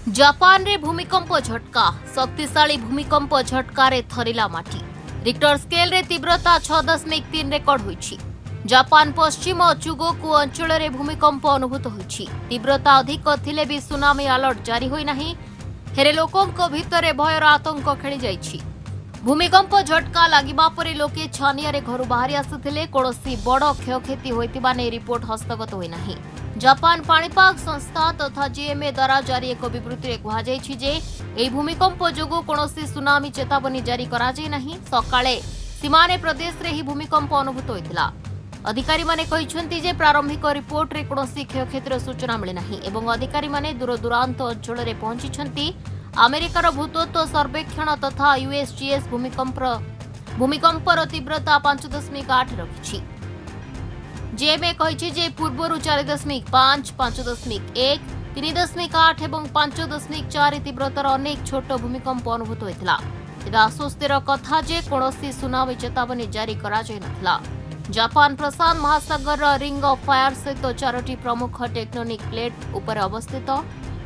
Japan रे भूमिकंप झटका शक्तिशाली भूमिकंप झटकारे थरिला माटी रिक्टर स्केल रे तीव्रता 6.3 रेकर्ड होईछि। जापान पश्चिम चुगोकु अंचल रे भूमिकंप अनुभूत होईछि। तीव्रता अधिक थिले भी सुनामी अलर्ट जारी होई नाही। हेरे लोकंक भितरे भयर आतंक खेली जाईछि। भूमिकंप झटका लागिबा परे लोके छानिया रे घरु बाहरी आसुथिले। कोनोसी बड़ क्षयक्षति होइतिबा नै रिपोर्ट हस्तगत होई नाही। जापान पाणीपाग संस्था तथा जीएमए द्वारा जारी एक विवृत्ति कहुଯାଇଛି जे एही भूमिकंप जोगु कोनोसी सुनामी चेतावनी जारी करा जाय नाही। सकाळे सीमाने प्रदेश रे ही भूमिकंप अनुभूत होइतिला। अधिकारी माने कहिसंती जे प्रारंभिक रिपोर्ट रे कोनोसी क्षयक्षतिर सूचना मिले नाही एवं अधिकारी माने दूरदूरांत अंचल रे पहुंचिछंती। अमेरिकार भूतत्व सर्वेक्षण तथा यूएसजीएस भूमिकंपर तीव्रता 5.8 रखिछि। जेएमए कहिछि जे पूर्वरु 4.5, 5.1, 3.8 एवं 5.4 तीव्रतार अनेक छोट भूमिकंप अनुभूत होइतिला। तेबे आश्वस्तिर कथा जे कोनोसी सुनामी चेतावनी जारी करा जाय नथिला। जापान प्रशांत महासागर रिंग ऑफ फायर सहित 4टी प्रमुख टेक्टोनिक प्लेट उपर अवस्थित।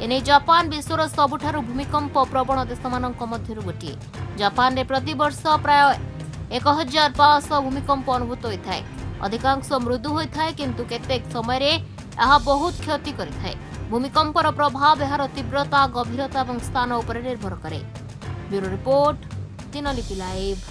एने जापान विश्वर सबुठारु भूमिकंप प्रवण देशमानक मध्यरु गोटिए। जापान रे प्रति वर्ष प्राय 1500 भूमिकंप अनुभूत होइथाय। अधिकांश मृदु होइथाय किंतु केतेक समय रे यह बहुत क्षति करिथाय। भूमिकंपर प्रभाव एहार तीव्रता गभीरता और स्थान उपर निर्भर करे। Bureau report, Dinalipi live.